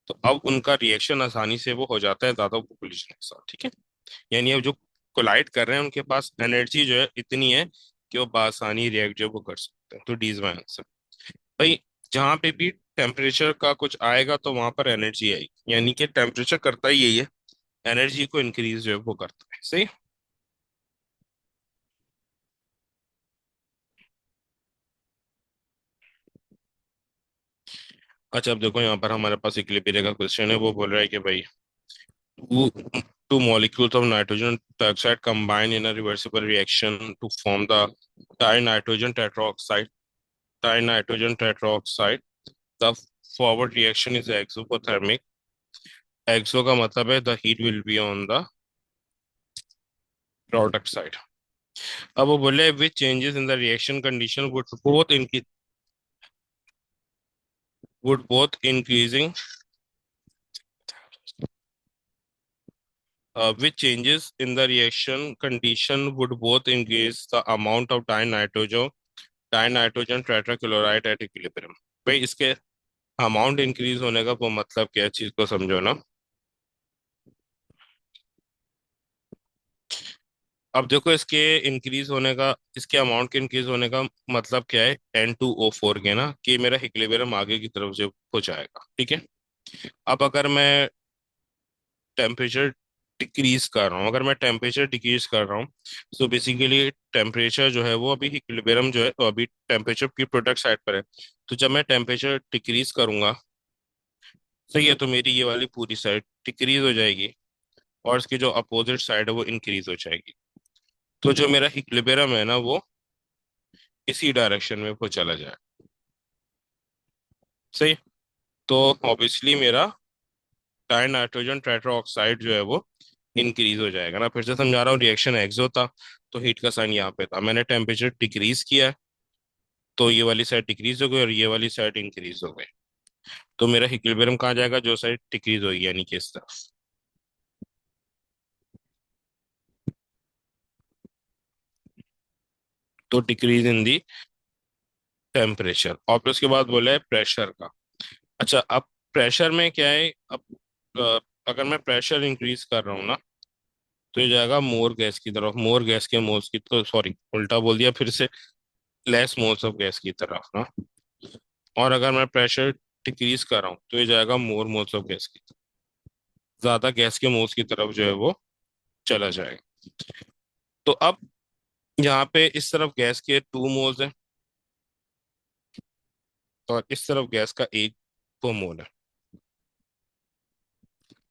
तो अब उनका रिएक्शन आसानी से वो हो जाता है ज्यादा कोलिजन के साथ। ठीक है। यानी अब जो कोलाइड कर रहे हैं उनके पास एनर्जी जो है इतनी है कि वो बआसानी रिएक्ट जो वो कर सकते हैं। तो डी इज माई आंसर। भाई जहां पे भी टेम्परेचर का कुछ आएगा तो वहां पर एनर्जी आएगी, यानी कि टेम्परेचर करता ही यही है, एनर्जी को इंक्रीज जो है वो करता है। सही। अच्छा, अब देखो यहाँ पर हमारे पास इक्विलिब्रियम का क्वेश्चन है। वो बोल रहा है कि भाई two two molecules of nitrogen dioxide combine in a reversible reaction to form the dinitrogen tetroxide. Dinitrogen tetroxide, the forward reaction is exothermic. Exo का मतलब है the heat will be on the product side. अब वो बोले which changes in the reaction condition would both increasing which changes in the reaction condition would both increase the amount of dinitrogen tetrachloride at equilibrium। भाई इसके amount increase होने का वो मतलब क्या चीज को समझो ना। अब देखो इसके इंक्रीज होने का, इसके अमाउंट के इंक्रीज होने का मतलब क्या है, N2O4 के ना, कि मेरा इक्विलिब्रियम आगे की तरफ जो हो जाएगा। ठीक है। अब अगर मैं टेम्परेचर डिक्रीज कर रहा हूँ, अगर मैं टेम्परेचर डिक्रीज कर रहा हूँ तो बेसिकली टेम्परेचर जो है वो अभी इक्विलिब्रियम जो है तो अभी टेम्परेचर की प्रोडक्ट साइड पर है। तो जब मैं टेम्परेचर डिक्रीज करूंगा, सही है, तो मेरी ये वाली पूरी साइड डिक्रीज हो जाएगी और इसकी जो अपोजिट साइड है वो इंक्रीज हो जाएगी। तो जो मेरा इक्विलिब्रियम है ना वो इसी डायरेक्शन में वो चला जाए। सही। तो ऑब्वियसली मेरा डाई नाइट्रोजन टेट्राऑक्साइड जो है वो इंक्रीज हो जाएगा ना। फिर से समझा रहा हूँ, रिएक्शन एक्सो था तो हीट का साइन यहाँ पे था, मैंने टेम्परेचर डिक्रीज किया है तो ये वाली साइड डिक्रीज हो गई और ये वाली साइड इंक्रीज हो गई। तो मेरा इक्विलिब्रियम कहाँ जाएगा, जो साइड डिक्रीज होगी यानी कि इस तरफ। तो डिक्रीज इन दी टेम्परेचर। और फिर उसके बाद बोला है प्रेशर का। अच्छा, अब प्रेशर में क्या है, अब अ, अगर मैं प्रेशर इंक्रीज कर रहा हूँ ना तो ये जाएगा मोर गैस की तरफ, मोर गैस के मोल्स की, तो सॉरी उल्टा बोल दिया फिर से, लेस मोल्स ऑफ गैस की तरफ ना। और अगर मैं प्रेशर डिक्रीज कर रहा हूँ तो ये जाएगा मोर मोल्स ऑफ गैस की तरफ, ज्यादा गैस के मोल्स की तरफ जो है वो चला जाएगा। तो अब यहाँ पे इस तरफ गैस के 2 मोल्स हैं और इस तरफ गैस का 1 मोल है।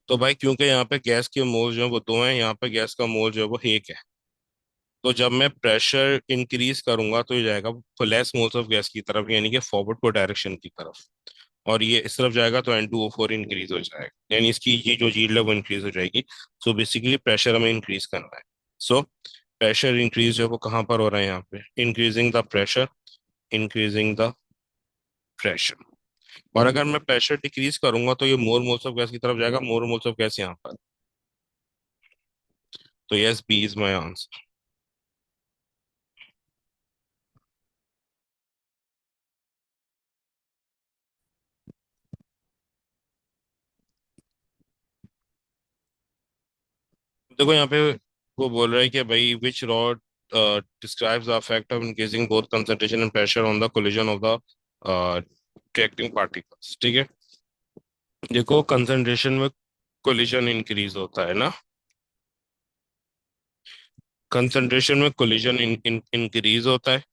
तो भाई क्योंकि यहाँ पे गैस के मोल जो है वो 2 हैं, यहाँ पे गैस का मोल जो है वो 1 है, तो जब मैं प्रेशर इंक्रीज करूंगा तो ये जाएगा लेस मोल्स ऑफ गैस की तरफ, यानी कि फॉरवर्ड को डायरेक्शन की तरफ। और ये इस तरफ जाएगा तो N2O4 इंक्रीज हो जाएगा, यानी इसकी ये जो यील्ड है वो इंक्रीज हो जाएगी। सो बेसिकली प्रेशर हमें इंक्रीज करना है। सो प्रेशर इंक्रीज जो है वो कहाँ पर हो रहा है, यहाँ पे increasing the pressure, increasing the pressure. और अगर मैं प्रेशर डिक्रीज करूंगा तो ये मोर मोल्स ऑफ गैस की तरफ जाएगा, मोर मोल्स ऑफ गैस यहाँ पर। तो yes, B is my answer. देखो यहाँ पे वो बोल रहा है कि भाई which rod describes the effect of increasing both concentration and pressure on the collision of the reacting particles. ठीक है, देखो कंसंट्रेशन में कोलिजन इंक्रीज होता है ना, कंसंट्रेशन में कोलिजन इंक्रीज होता है,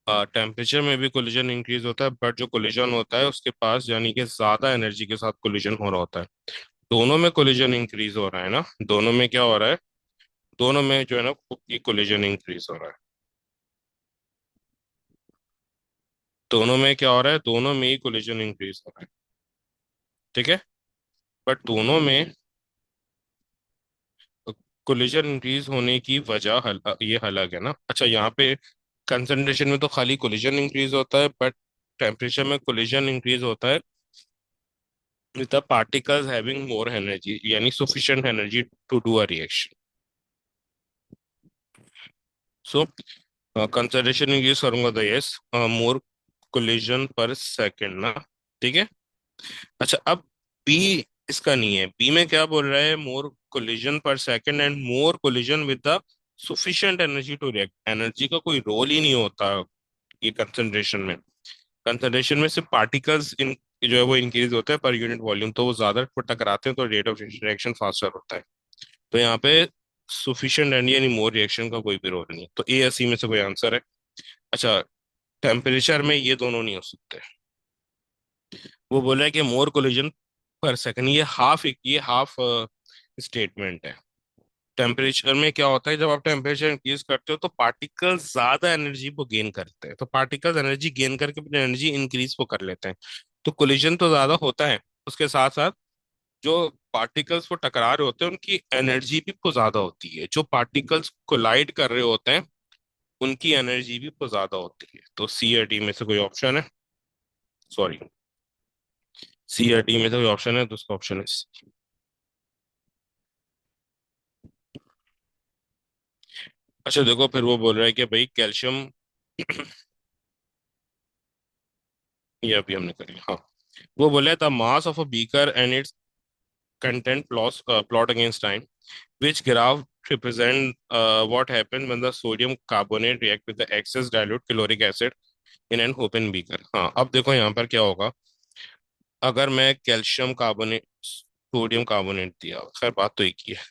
टेम्परेचर में भी कोलिजन इंक्रीज होता है, बट जो कोलिजन होता है उसके पास यानी कि ज्यादा एनर्जी के साथ कोलिजन हो रहा होता है। दोनों में कोलिजन इंक्रीज हो रहा है ना, दोनों में क्या हो रहा है, दोनों में जो है ना ये कोलिजन इंक्रीज हो रहा है। दोनों में क्या हो रहा है, दोनों में ही कोलिजन इंक्रीज हो रहा है। ठीक है, बट दोनों में कोलिजन इंक्रीज होने की वजह ये अलग है ना। अच्छा, यहाँ पे कंसंट्रेशन में तो खाली कोलिजन इंक्रीज होता है, बट टेम्परेचर में कोलिजन इंक्रीज होता है with the particles having more energy, यानी sufficient energy to do a reaction. So concentration increase करूंगा तो यस, मोर कोलिजन पर सेकंड ना। ठीक है। अच्छा, अब बी इसका नहीं है, बी में क्या बोल रहा है, more collision per second and more collision with the sufficient energy to react. Energy का कोई रोल ही नहीं होता ये कंसंट्रेशन में। कंसंट्रेशन में सिर्फ पार्टिकल्स इन जो है वो इंक्रीज होता है पर यूनिट वॉल्यूम, तो वो ज्यादा टकराते हैं तो रेट ऑफ रिएक्शन फास्टर होता है। तो यहाँ पे सुफिशिएंट एनर्जी यानी मोर रिएक्शन का कोई भी रोल नहीं है, तो ए या सी में से कोई आंसर है। अच्छा, टेम्परेचर में ये दोनों नहीं हो सकते। वो बोल रहा है कि मोर कोलिजन पर सेकंड, ये हाफ स्टेटमेंट है। टेम्परेचर में क्या होता है, जब आप टेम्परेचर इंक्रीज करते हो तो पार्टिकल्स ज्यादा एनर्जी को गेन करते हैं, तो पार्टिकल्स एनर्जी गेन करके अपनी एनर्जी इंक्रीज को कर लेते हैं। तो कोलिजन तो ज्यादा होता है, उसके साथ साथ जो पार्टिकल्स वो टकरा रहे होते हैं उनकी एनर्जी भी बहुत ज्यादा होती है, जो पार्टिकल्स कोलाइड कर रहे होते हैं उनकी एनर्जी भी बहुत ज्यादा होती है। तो सी या डी में से कोई ऑप्शन है, सॉरी, सी या डी में से कोई ऑप्शन है तो उसका ऑप्शन है C। अच्छा देखो, फिर वो बोल रहा है कि भाई कैल्शियम ये अभी हमने कर लिया, हाँ। वो बोले the mass of a beaker and it's content plot against time, which graph represent what happens when the sodium carbonate react with the excess dilute caloric acid in an open beaker। हाँ, अब देखो यहाँ पर क्या होगा, अगर मैं calcium carbonate sodium carbonate दिया, खैर बात तो एक ही है,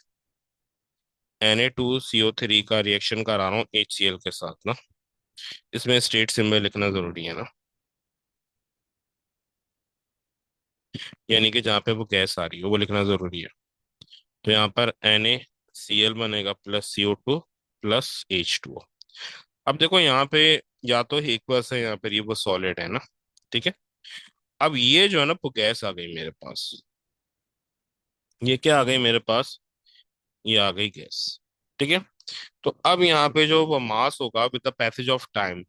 Na2CO3 का रिएक्शन करा रहा हूँ HCl के साथ ना, इसमें स्टेट सिंबल लिखना जरूरी है ना, यानी कि जहाँ पे वो गैस आ रही है वो लिखना जरूरी है। तो यहाँ पर NaCl बनेगा प्लस CO2 प्लस H2O। अब देखो यहाँ पे या तो एक्वस है, यहाँ पर ये वो सॉलिड है ना। ठीक है, अब ये जो है ना वो गैस आ गई मेरे पास, ये क्या आ गई मेरे पास, ये आ गई गैस। ठीक है। तो अब यहाँ पे जो वो मास होगा with the passage of time,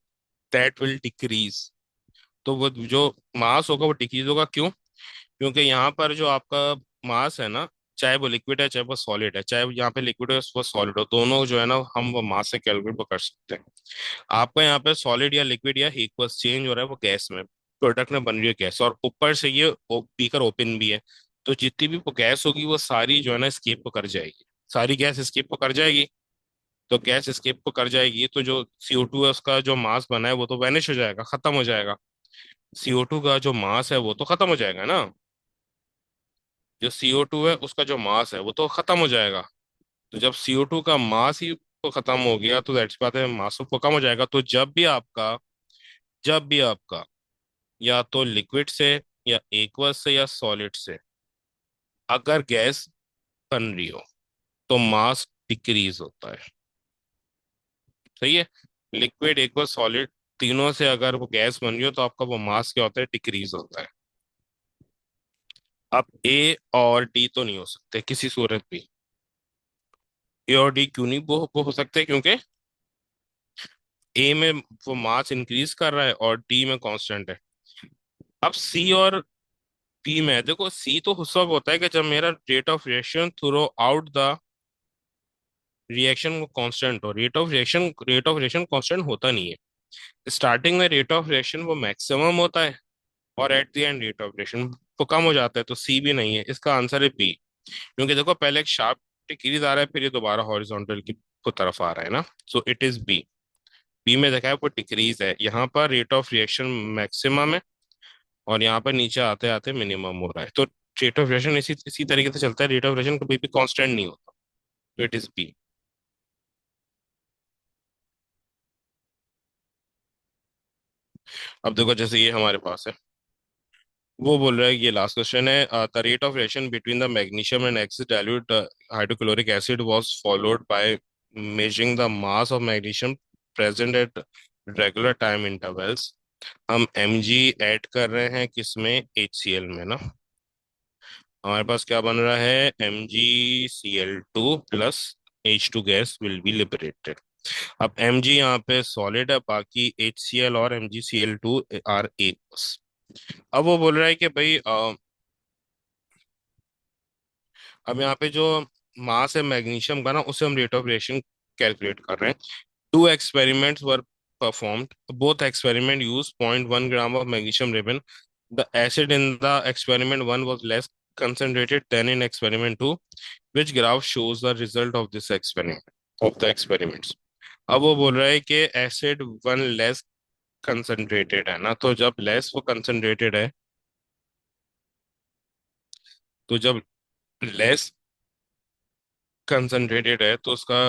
that will decrease. तो वो जो मास होगा वो डिक्रीज होगा, क्यों? क्योंकि यहाँ पर जो आपका मास है ना, चाहे वो लिक्विड है चाहे वो सॉलिड है, चाहे वो यहाँ पे लिक्विड है वो सॉलिड हो, दोनों जो है ना हम वो मास से कैलकुलेट कर सकते हैं। आपका यहाँ पे सॉलिड या लिक्विड या एक्वस चेंज हो रहा है वो गैस में, प्रोडक्ट में बन रही है गैस, और ऊपर से ये बीकर ओपन भी है। तो जितनी भी वो गैस होगी वो सारी जो है ना स्केप को कर जाएगी, सारी गैस स्केप को कर जाएगी। तो गैस स्केप को कर जाएगी तो जो CO2 है उसका जो मास बना है वो तो वैनिश हो जाएगा, खत्म हो जाएगा। CO2 का जो मास है वो तो खत्म हो जाएगा ना, जो CO2 है उसका जो मास है वो तो खत्म हो जाएगा। तो जब CO2 का मास ही तो खत्म हो गया तो दैट्स बात है, मास तो कम हो जाएगा। तो जब भी आपका या तो लिक्विड से या एक्वस से या सॉलिड से अगर गैस बन रही हो तो मास डिक्रीज होता है। सही है। लिक्विड एक्वस सॉलिड तीनों से अगर वो गैस बन रही हो तो आपका वो मास क्या होता है, डिक्रीज होता है। अब ए और डी तो नहीं हो सकते किसी सूरत भी। ए और डी क्यों नहीं वो हो सकते, क्योंकि ए में वो मास इंक्रीज कर रहा है और डी में कांस्टेंट है। अब सी और पी में देखो, सी तो उस वक्त होता है कि जब मेरा rate of reaction through out the reaction constant हो। रेट ऑफ रिएक्शन कांस्टेंट होता नहीं है। स्टार्टिंग में रेट ऑफ रिएक्शन वो मैक्सिमम होता है और at the end rate of reaction वो कम हो जाता है। तो सी भी नहीं है, इसका आंसर है बी। क्योंकि देखो पहले एक शार्प डिक्रीज आ रहा है फिर ये दोबारा हॉरिजॉन्टल की को तरफ आ रहा है ना। So it is B. B में देखा है वो डिक्रीज है, यहाँ पर रेट ऑफ रिएक्शन मैक्सिमम है और यहाँ पर नीचे आते आते मिनिमम हो रहा है। तो रेट ऑफ रिएक्शन इसी इसी तरीके से चलता है, रेट ऑफ रिएक्शन कभी भी कांस्टेंट नहीं होता। तो इट इज बी। अब देखो जैसे ये हमारे पास है, वो बोल रहा है, ये लास्ट क्वेश्चन है, the rate of reaction between the magnesium and axis dilute hydrochloric acid was followed by measuring the mass of magnesium present at regular time intervals. हम Mg ऐड कर रहे हैं किसमें, HCl में ना। हमारे पास क्या बन रहा है, MgCl2 plus H2 gas will be liberated. अब Mg यहाँ पे सॉलिड है, बाकी HCl और MgCl2 आर एक्वस। अब वो बोल रहा है कि भाई अब यहाँ पे जो मास है मैग्नीशियम का ना उसे हम रेट ऑफ रिएक्शन कैलकुलेट कर रहे हैं। Two experiments were performed. Both experiment used 0.1 gram of magnesium ribbon. The acid in the experiment 1 was less concentrated than in experiment 2. Which graph shows the result of this experiment of the experiments? अब वो बोल रहा है कि acid one less concentrated है ना, तो जब लेस वो कंसंट्रेटेड है, तो जब लेस कंसंट्रेटेड है तो उसका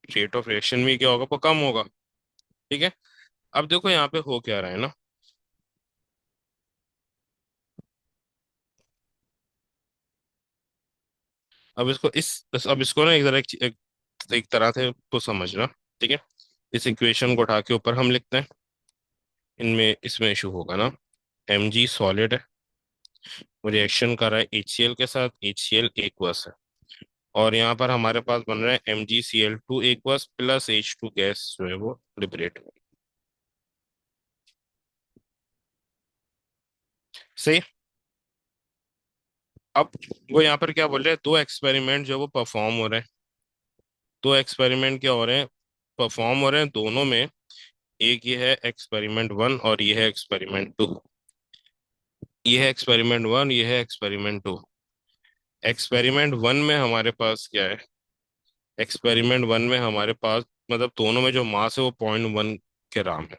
रेट ऑफ रिएक्शन भी क्या होगा, वो कम होगा। ठीक है। अब देखो यहाँ पे हो क्या रहा है ना, अब इसको अब इसको ना एक तरह से तो समझना। ठीक है। इस इक्वेशन को उठा के ऊपर हम लिखते हैं, इनमें इसमें इशू होगा ना। Mg सॉलिड है, वो रिएक्शन कर रहा है HCl के साथ, HCl एक्वस है, और यहाँ पर हमारे पास बन रहा है MgCl2 aqueous plus H2 gas जो है वो लिबरेट हो। सही। अब वो यहाँ पर क्या बोल रहे हैं, दो एक्सपेरिमेंट जो वो परफॉर्म हो रहे हैं, दो एक्सपेरिमेंट क्या हो रहे हैं, परफॉर्म हो रहे हैं दोनों में। एक ये है एक्सपेरिमेंट 1 और ये है एक्सपेरिमेंट 2। ये है एक्सपेरिमेंट 1, ये है एक्सपेरिमेंट 2। एक्सपेरिमेंट 1 में हमारे पास क्या है, एक्सपेरिमेंट 1 में हमारे पास मतलब दोनों में जो मास है वो 0.1 ग्राम है।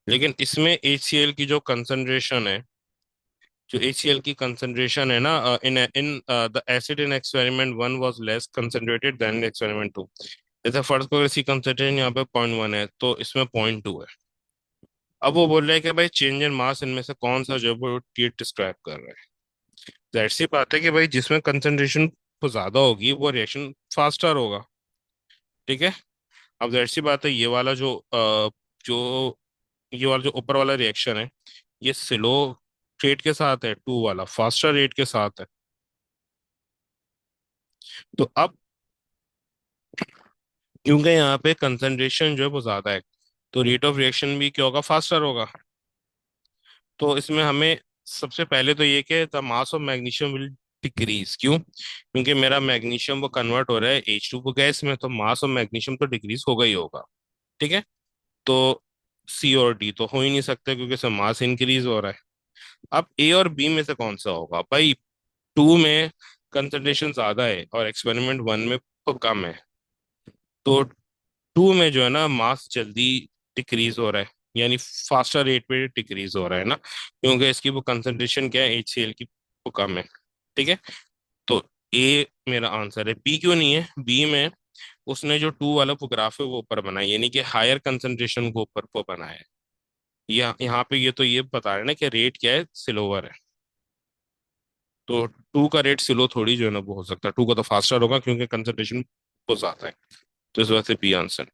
लेकिन इसमें HCl की जो कंसंट्रेशन है, जो HCl की कंसंट्रेशन है ना, in in the acid in experiment 1 was less concentrated than experiment 2। जैसे फर्स्ट को इसकी कंसंट्रेशन यहाँ पे 0.1 है तो इसमें 0.2 है। अब वो बोल रहे हैं कि भाई चेंज इन मास इनमें से कौन सा जो है वो हीट डिस्क्राइब कर रहा है। जाहिर सी बात है कि भाई जिसमें कंसंट्रेशन तो ज्यादा होगी वो रिएक्शन फास्टर होगा। ठीक है। अब जाहिर सी बात है जो ये वाला जो ऊपर वाला रिएक्शन है ये स्लो रेट के साथ है, 2 वाला फास्टर रेट के साथ है। तो अब क्योंकि यहाँ पे कंसंट्रेशन जो है वो ज्यादा है, तो रेट ऑफ रिएक्शन भी क्या होगा, फास्टर होगा। तो इसमें हमें सबसे पहले तो ये कि the mass of magnesium will decrease. क्यों? क्योंकि मेरा मैग्नीशियम वो कन्वर्ट हो रहा है H2 गैस में, तो मास ऑफ मैग्नीशियम तो डिक्रीज होगा ही होगा। ठीक है। तो सी और डी तो हो ही नहीं सकते क्योंकि इसमें मास इंक्रीज हो रहा है। अब ए और बी में से कौन सा होगा भाई? टू में कंसंट्रेशन ज्यादा है और एक्सपेरिमेंट वन में तो कम है। तो टू में जो है ना मास जल्दी डिक्रीज हो रहा है, यानी फास्टर रेट पे डिक्रीज हो रहा है ना, क्योंकि इसकी वो कंसंट्रेशन क्या है HCl की, वो कम है। ठीक है। तो ए मेरा आंसर है। बी क्यों नहीं है? बी में उसने जो टू वाला वो ग्राफ है वो ऊपर बनाया, यानी कि हायर कंसंट्रेशन को ऊपर को बनाया है। यहाँ पे ये तो ये बता रहे हैं ना कि रेट क्या है, स्लोवर है। तो टू का रेट स्लो थोड़ी जो है ना वो हो सकता है, टू का तो फास्टर होगा क्योंकि कंसंट्रेशन बहुत ज्यादा है। तो इस वजह से बी आंसर।